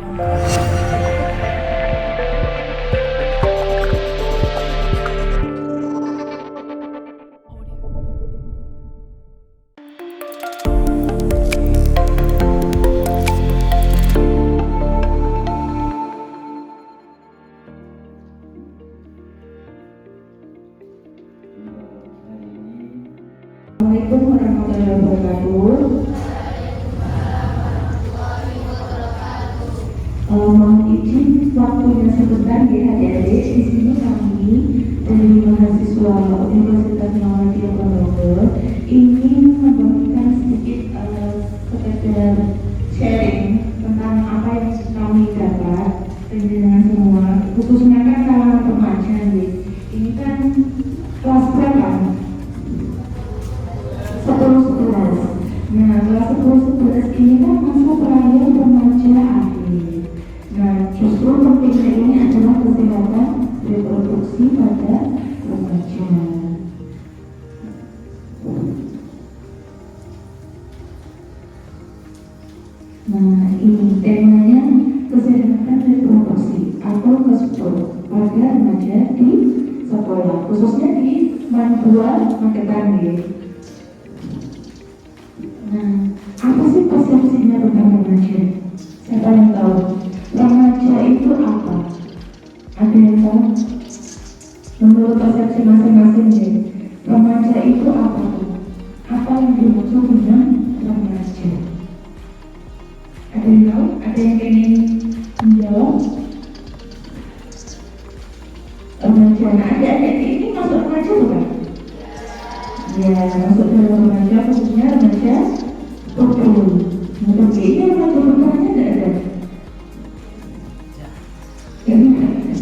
Assalamualaikum warahmatullahi wabarakatuh. Mohon izin waktunya sebentar ya adik-adik. Di sini kami dari mahasiswa Universitas Muhammadiyah Pondok ingin memberikan sedikit sekedar sharing tentang apa yang kami dapat dengan semua, khususnya kan kalangan remaja nih. Ini kan kelas berapa? 10-11. Nah, kelas 10-11 ini kan masa terakhir remaja akhir. Nah, justru pentingnya ini adalah kesehatan reproduksi pada remaja. Nah, ini temanya kesehatan reproduksi atau KESPRO pada remaja di sekolah, khususnya di Mandua Magetan ya. Nah, apa sih persepsinya tentang remaja? Siapa yang tahu? Remaja itu apa? Ada yang tahu? Menurut persepsi masing-masing ya, remaja itu apa? Apa yang dimaksud dengan remaja? Ada yang tahu? Ada yang ingin menjawab? Remaja, nah adik-adik ini masuk remaja bukan? Ya, masuk dalam remaja, khususnya remaja betul. Untuk ini remaja bertanya tidak ada. Ya, tidak ada.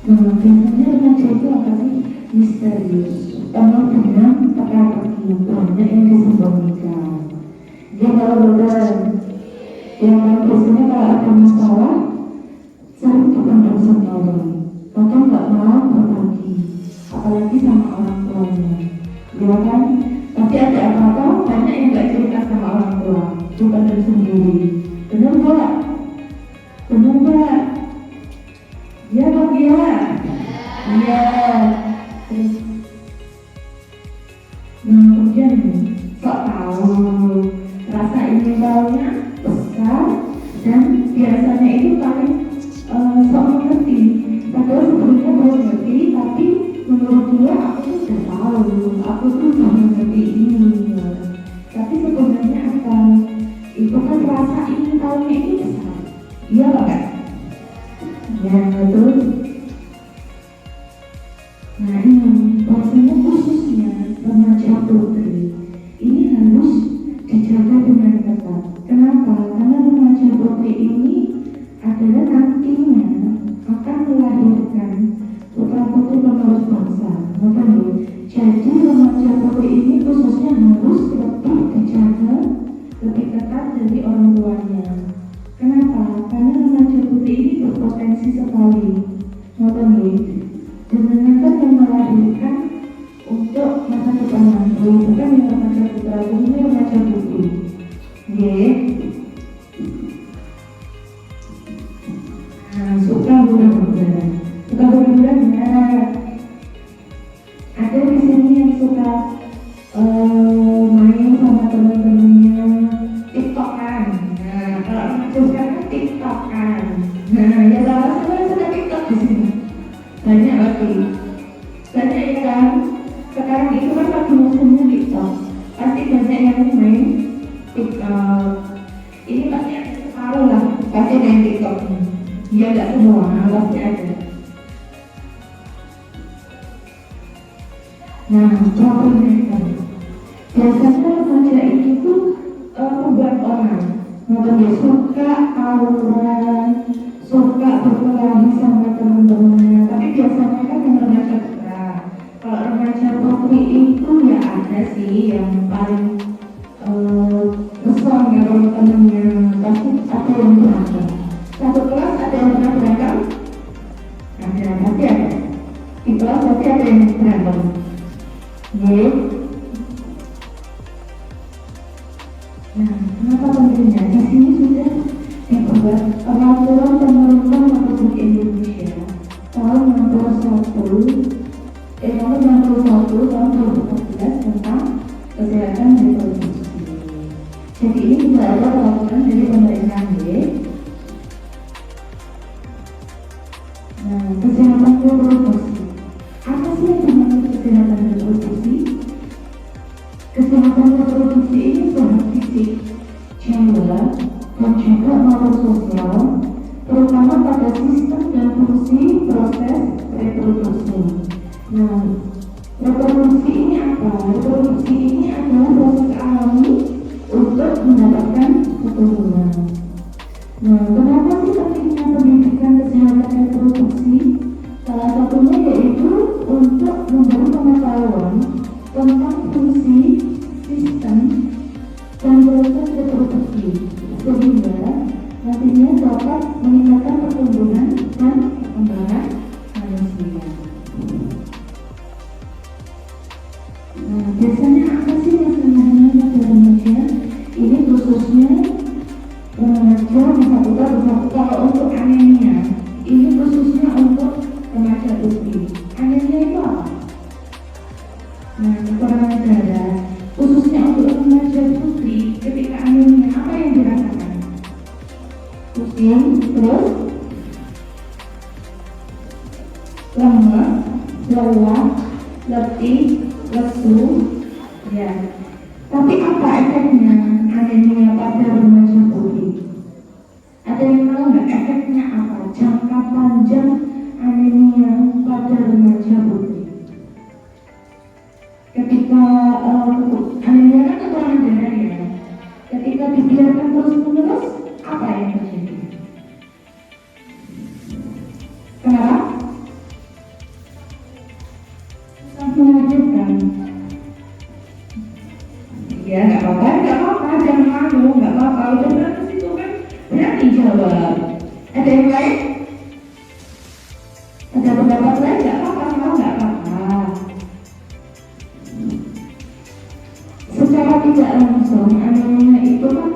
Nah, biasanya remaja itu apa sih? Misterius. Penuh dengan teka-teki, banyak yang disembunyikan. Dia kalau benar, yang biasanya kalau ada masalah sering dipendam sendiri. Bahkan nggak mau berbagi, apalagi sama orang tuanya. Ya kan? Tapi ada apa-apa banyak yang nggak cerita sama orang tua, bukan dari sendiri. Benar nggak? Benar nggak? Ya bang ya. Iya. Nah kemudian ini sok tahu, rasa ingin tahunya besar dan biasanya itu paling sok mengerti. Padahal sebelumnya belum ngerti, tapi menurut dia aku tuh sudah tahu, aku tuh sudah mengerti ini. Tapi sebenarnya apa? Itu kan rasa ingin tahunya itu besar. Iya kan? Ya betul. Nah ini pastinya khususnya remaja putri ini harus dijaga dengan ketat. Kenapa? Karena remaja putri ini adalah nantinya akan melahirkan putra-putri penerus bangsa. Jadi remaja putri ini khususnya harus lebih dijaga, lebih ketat dari orang tuanya. Kenapa? Karena remaja putri ini berpotensi sekali. Jenengan yang melahirkan untuk masa depan nanti, bukan yang remaja putra, ini remaja putri. Suka bulan-bulan. Ada di sini yang suka main sama teman-temannya TikTokan. Nah, kalau remaja sekarang TikTokan. Nah, ya sama suka TikTok di sini. Banyak lagi. Banyak ya kan? Sekarang itu kan lagi musimnya TikTok. Pasti banyak yang main TikTok. Ini pasti ada separuh lah, pasti main TikTok. Ya tidak semua, pasti ada. Nah, problemnya biasanya remaja ini tuh membuat orang dia suka tawuran, suka berkelahi sama teman-temannya. Tapi biasanya kan yang remaja putra. Kalau remaja putri itu ya ada sih yang paling kesel ya sama temennya. Pasti ada yang berantem. Satu kelas ada yang pernah berantem? Ada, pasti ada. Di kelas pasti ada yang berantem. Nah, kenapa pentingnya? Di sini sudah dibuat peraturan pemerintah Republik Indonesia tahun 61 tahun 2014 tentang kesehatan reproduksi. Jadi ini juga ada peraturan dari pemerintah ya. Nah, kesehatan reproduksi. Apa sih yang dimaksud kesehatan reproduksi? Kesehatan reproduksi ini sehat fisik, jiwa, dan juga maupun sosial, terutama pada sistem dan fungsi proses reproduksi. Nah, reproduksi ini apa? Reproduksi ini adalah proses alami untuk mendapatkan keturunan. Nah, kenapa sih pentingnya pendidikan kesehatan reproduksi? Salah satunya yaitu untuk memberi pengetahuan tentang fungsi, sistem, dan proses reproduksi, sehingga nantinya dapat meningkatkan pertumbuhan dan perkembangan manusia. Nah, biasanya apa sih masalahnya pada remaja? Ini khususnya remaja bisa kalau untuk anemia, ini khususnya untuk remaja putri. Anemia itu apa? Nah, kekurangan darah, khususnya untuk remaja putri, ketika anemia apa yang dirasakan? Pusing, terus lemas, lelah, letih, lesu, ya. Tapi apa efeknya anemia pada remaja putri? Ada yang tahu nggak efeknya apa? Jangka panjang anemia pada remaja putri. Ketika anemia kan kekurangan darah ya. Ketika dibiarkan terus-menerus, apa yang terjadi? Kenapa? Susah melahirkan. Ya nggak apa-apa, jangan malu, nggak apa-apa. Udah berapa sih itu kan? Berani jawab. Ada yang lain? Ada pendapat lain? Nggak apa-apa, nggak apa-apa. Secara tidak langsung, anemia itu kan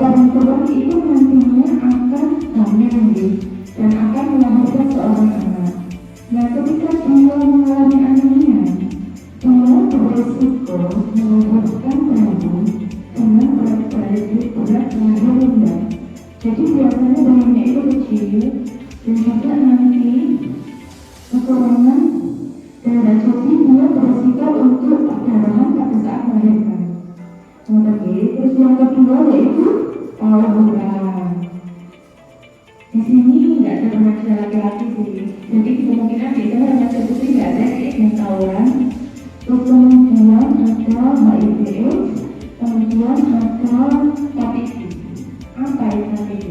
perempuan itu nantinya akan hamil dan akan melahirkan seorang anak. Nah, ketika dia mengalami anemia, dia berisiko melahirkan bayi dengan berat lahir rendah. Jadi biasanya bayinya itu kecil dan juga nanti kekurangan darah, jadi dia berisiko untuk perdarahan pada saat melahirkan. Terus yang kedua yaitu tawuran. Di sini nggak ada remaja laki-laki sih, jadi kemungkinan biasanya remaja putri nggak ada yang tawuran. Terus kemudian ada HIV/AIDS, kemudian ada HPV. Apa itu HPV?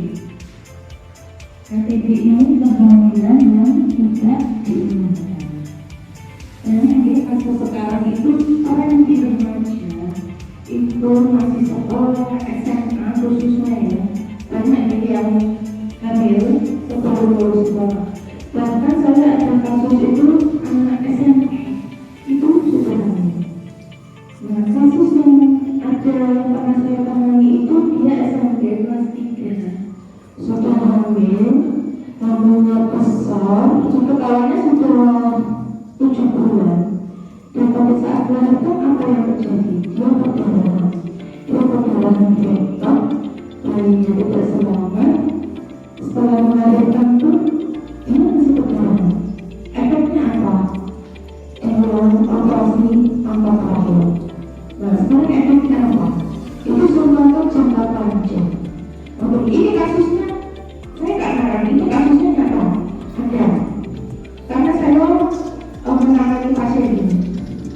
HPV ini kehamilan yang tidak diinginkan. Dan yang kasus sekarang itu orang yang di remaja itu masih sekolah SMA khususnya ya, banyak yang hamil sebelum lulus sekolah. Bahkan saya ada kasus itu anak SMP itu sudah hamil. Nah, kasus yang ada pernah saya tangani itu dia SMP kelas 3 sudah hamilnya besar, sampai kawannya sudah 7 bulan. Dan pada saat melahirkan apa yang terjadi? Dia perdarahan bengkak, bayinya tidak selamat. Setelah melahirkan pun dia masih perdarahan. Efeknya apa? Operasi angkat rahim. Nah, sekarang efeknya apa? Itu semakin jangka panjang. Untuk ini kasusnya, saya nggak ngarang, itu kasusnya nyata. Ada. Karena saya menangani pasien ini.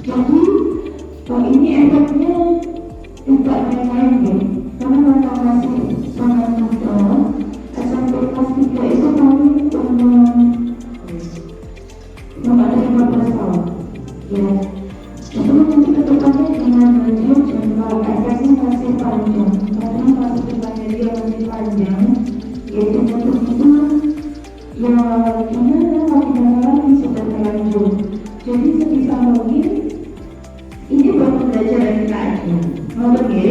Jadi, ini efeknya tidak main-main deh. Karena mereka masih sangat muda. SMP kelas 3 itu kami ada 15 tahun. Ya, itu nanti kedepannya dengan maju jangka efeknya masih panjang. Karena masa depannya dia masih panjang. Yaitu untuk itu, ya gimana kalau sudah terlanjur. Jadi sebisa mungkin ini buat pembelajaran kita aja. Mau pergi?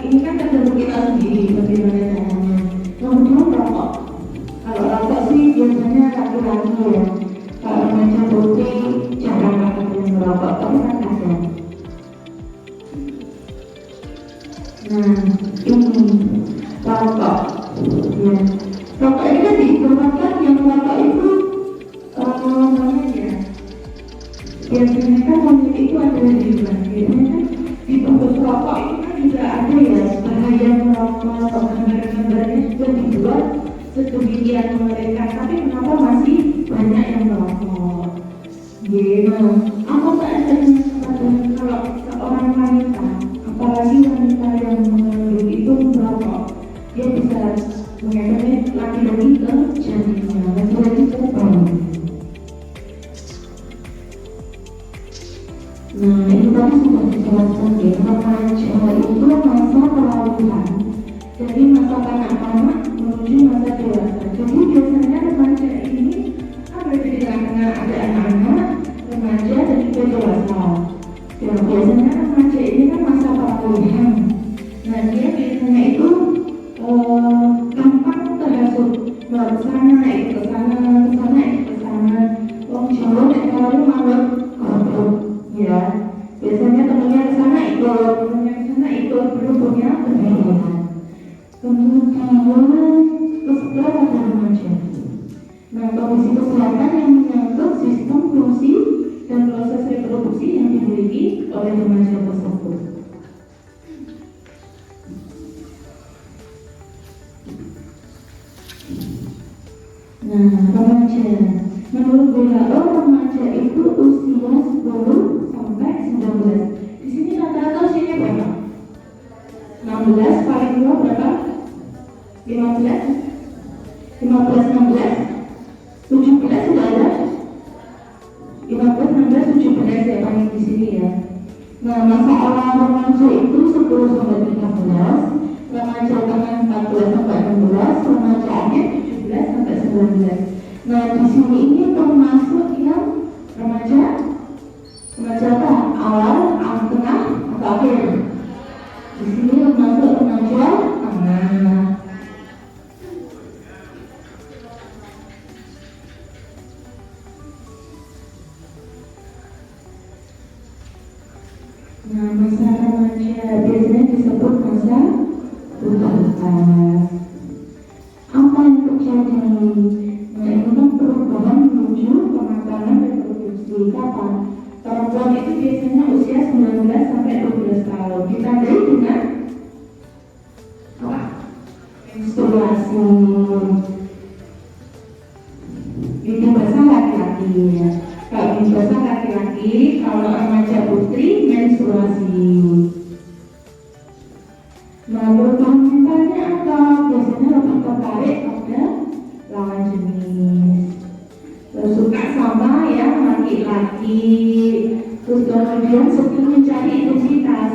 ini kan tergantung kita sendiri bagaimana caranya. Kemudian rokok, kalau rokok sih biasanya laki-laki ya, kalau remaja putri jarang ada yang merokok, tapi kan ada. Nah, ini rokok ya, rokok ini kan diinformasikan yang rokok itu namanya ya, biasanya kan wanita itu ada di mana, biasanya kan di bungkus rokok itu kan juga ada ya bahaya merokok, gambar-gambarnya juga dibuat sedemikian mengerikan, tapi kenapa masih banyak yang merokok? Gitu. Apa seadanya kalau seorang wanita, apalagi wanita yang mengandung itu merokok, dia bisa mengefek laki-laki ke janinnya, laki-laki ke bayi. Nah, ini tadi sudah dijelaskan ya, remaja itu masa peralihan dari masa kanak-kanak menuju masa dewasa. Jadi biasanya remaja ini kan berada di tengah-tengah, ada anak-anak, remaja dan juga dewasa. Ya, biasanya remaja ini kan masa peralihan. Nah, dia biasanya itu gampang terhasut, ke sana, ke sana, ke sana, ke sana. Wong Jawa nek kalau malah goblok. Ya, biasanya temannya ke sana ikut, temannya ke sana ikut, belum punya kegiatan. Kemudian kesetelah pada remaja. Nah, kondisi kesehatan yang menyangkut sistem fungsi dan proses reproduksi yang dimiliki oleh remaja tersebut. Nah, remaja. Menurut WHO, remaja itu usia 10 sampai 19. Di sini rata-rata usianya berapa? 16, paling tua berapa? 15? 15, 16? 17 sudah ada? 15, 16, 17 ya paling di sini ya. Nah, masa awal remaja itu 10 sampai 13, remaja tengah 14 sampai 16, remaja akhir 17 sampai 19. Nah, di sini ini termasuk yang remaja apa? Awal, tengah, atau akhir? Di sini termasuk remaja tengah. Nah, masa remaja biasanya disebut masa pubertas. Apa yang terjadi? Nah, ini kan perubahan menuju kematangan reproduksi. Kapan? Perempuan itu biasanya usia 19 sampai 12 tahun. Ditandai dengan apa? Menstruasi. Ini bahasa laki-laki ya. Kalau ini bahasa laki-laki, kalau remaja putri menstruasi. Nah, perubahan mentalnya apa? Biasanya lebih tertarik pada lawan jenis, suka sama yang laki-laki, terus kemudian sering mencari identitas.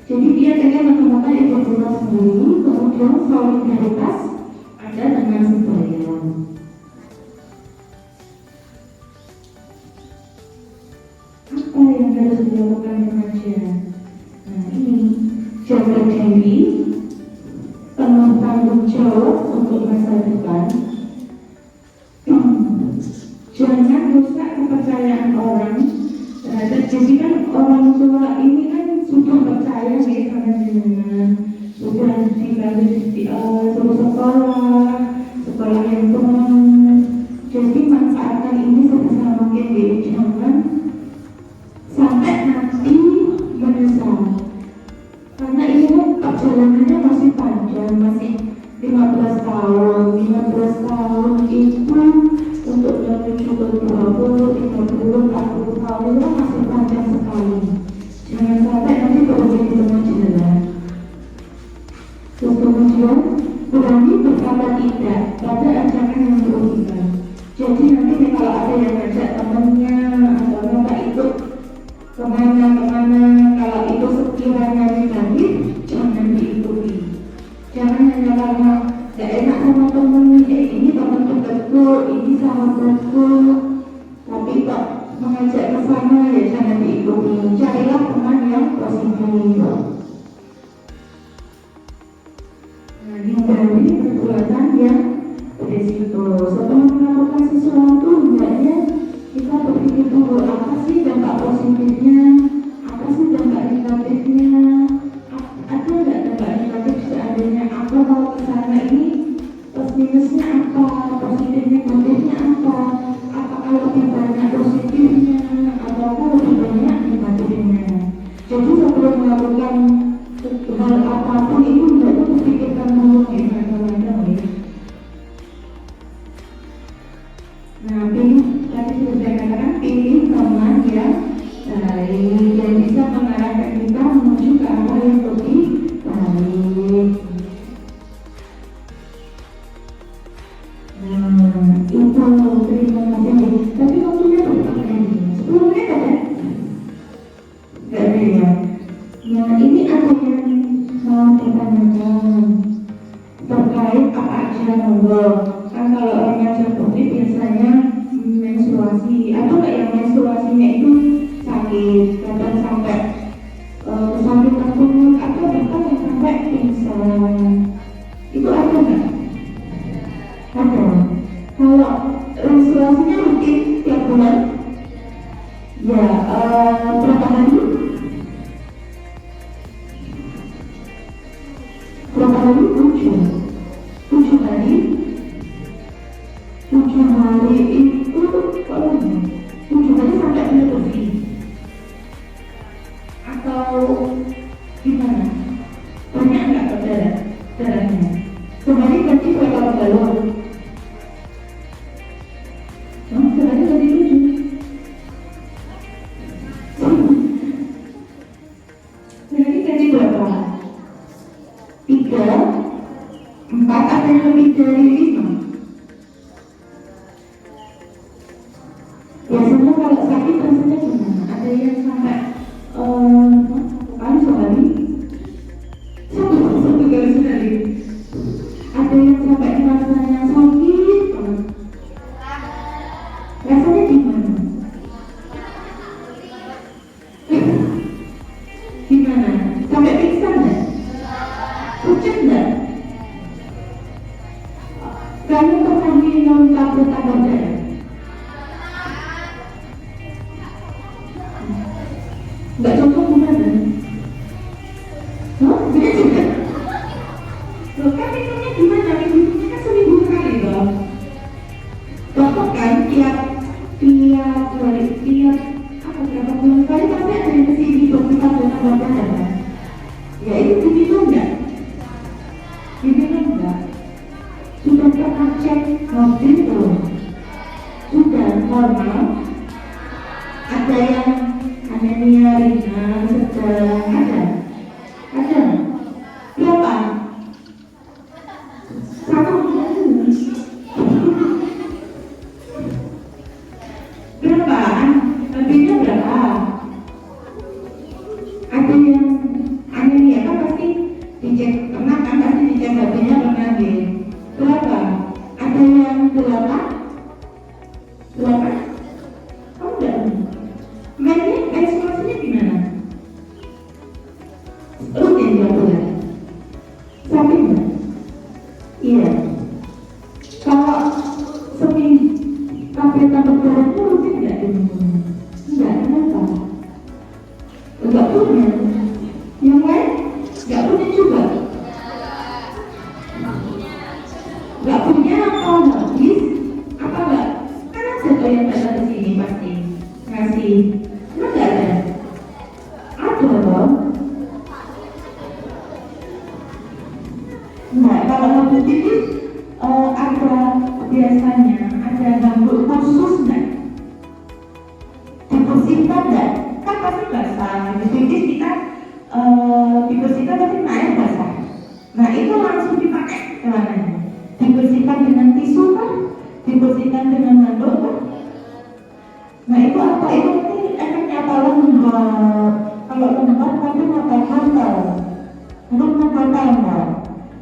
Jadi dia ingin menemukan identitas sendiri, kemudian solidaritas ada dengan sebaya. Apa yang harus dilakukan remaja? Nah, ini jaga diri, penuh tanggung jawab untuk masa depan. Jangan rusak kepercayaan orang terhadap. Jadi kan orang tua ini kan sudah percaya ya sama jenengan, sudah dibantu suruh sekolah yang penuh. Jadi manfaatkan ini sebisa mungkin ya, jangan sampai nanti menyesal. Karena ini kan perjalanannya masih panjang, masih 15 tahun. 15 tahun itu untuk menuju ke 20, 30, 40 tahun itu kan masih panjang sekali. Jangan sampai nanti berada di tengah jalan. Terus kemudian berani berkata tidak pada ajakan yang berulang. Jadi nanti kalau ada yang ngajak temannya atau nggak ikut kemana-kemana, kalau itu sekiranya negatif, jangan diikuti. Jangan hanya karena gak enak sama temen, ini teman dekatku, ini sahabatku, tapi kok mengajak ke sana, ya jangan diikuti. Carilah teman yang positif. melakukan hal apapun itu tidak terpikirkan dulu ya kadang-kadang ya. Nah, pilih tadi sudah saya katakan, pilih teman yang baik yang bisa mengarahkan kita menuju ke arah yang lebih baik. Nah, itu terima kasih. Tapi waktunya berapa menit? 10 menit ada? Enggak ada ya. Nah, ini ada yang mau ditanyakan terkait apa aja monggo. Kan kalau remaja putri biasanya menstruasi, atau enggak yang menstruasinya itu sakit, kadang sampai kesakitan pungut, atau bahkan yang sampai pingsan. Itu ada enggak? Ada. Kalau menstruasinya rutin tiap bulan, ya berapa hari? Berapa hari? 7 hari. 7 hari itu kalau 7 hari sampai menstruasi atau gimana? Banyak nggak darahnya? Sehari berarti berapa galon? Sehari berarti 7. Sehari berarti berapa? 3, 4, ada yang lebih dari 5. Biasanya kalau sakit rasanya gimana? Ada yang sampai satu kali sehari. Ada yang sampai rasanya sakit banget. Rasanya gimana? Gimana? Sampai pingsan nggak? Pucat nggak? Kamu pernah minum tablet darah? Nggak cocok gimana? Dia juga? Loh kan minumnya gimana? Minumnya kan seminggu sekali loh. Cocok kan? Tiap berapa bulan sekali pasti ada yang kesini untuk kita tambah darah. Ya itu diminum nggak? Diminum nggak? Sudah pernah cek mobil belum? Sudah normal? Ada yang anemia ringan, sedang, ada? Berapa? 1 bulan. Berapa? Lebihnya berapa? Ada yang anemia kan pasti dicek, pernah kan pasti dicek habisnya pernah deh. Berapa? Ada yang 8? Kamu enggak? Mainnya menstruasinya gimana? Rutin tiap bulan? Sakit nggak? Iya. Kalau tabletan berdarahnya rutin nggak diminum? Enggak, kenapa? Enggak punya. Yang lain? Enggak punya juga? Enggak punya atau habis? Apa enggak? Kan ada tuh yang ada di sini pasti ngasih. Enggak ada? Ada loh. Nah, kalau habis itu ada biasanya ada ganggu khusus nggak? Dibersihkan nggak? Kan pasti basah. Jadi kita dibersihkan tapi air basah. Nah itu langsung dipakai celananya. Dibersihkan dengan tisu kan? Dibersihkan dengan handuk kan? Nah itu apa? Itu nanti efeknya apa? Lembab. Kalau lembab tapi pakai hantar. Untuk nggak?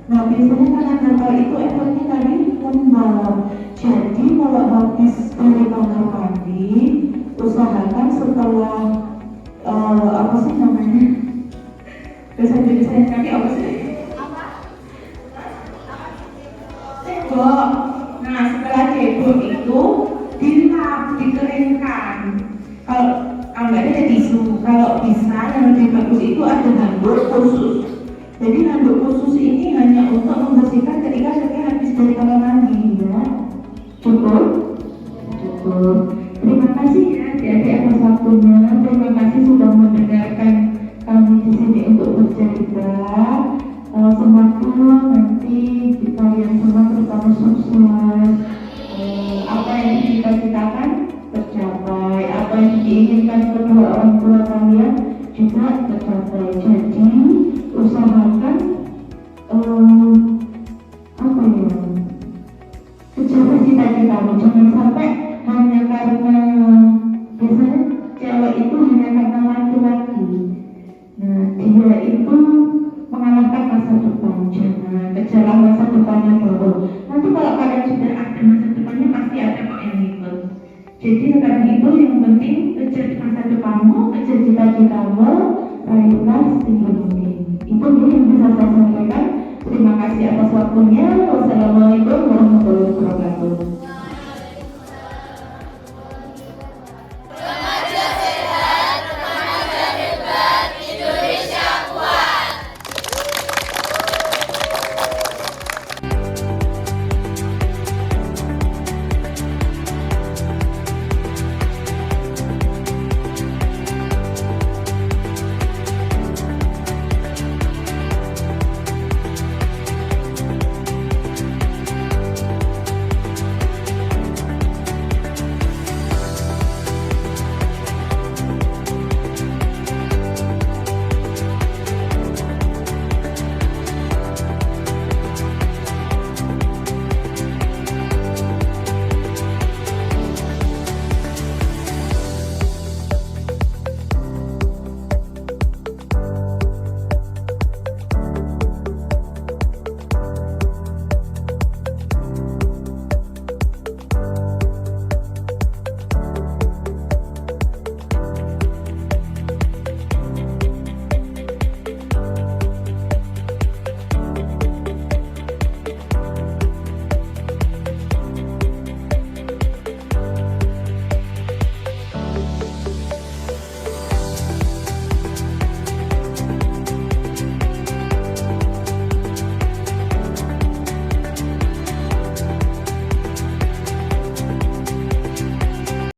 Nah biasanya karena gatal itu efeknya tadi lembab. Jadi kalau habis dari kamar mandi, usahakan setelah apa sih namanya? Biasanya kaki apa sih? Cebok. Nah setelah cebok itu dilap, dikeringkan. Kalau nggak ada tisu, kalau bisa yang lebih bagus itu ada handuk khusus. Jadi handuk khusus ini hanya untuk membersihkan ketika habis dari kamar mandi, ya. Cukup. Terima kasih ya adik-adik atas waktunya. Terima kasih sudah mendengarkan kami di sini untuk Jadi sekarang itu yang penting kejar masa depanmu, kejar cita-citamu, raihlah setinggi mungkin. Itu yang bisa saya sampaikan. Terima kasih atas waktunya. Wassalamualaikum warahmatullahi wabarakatuh.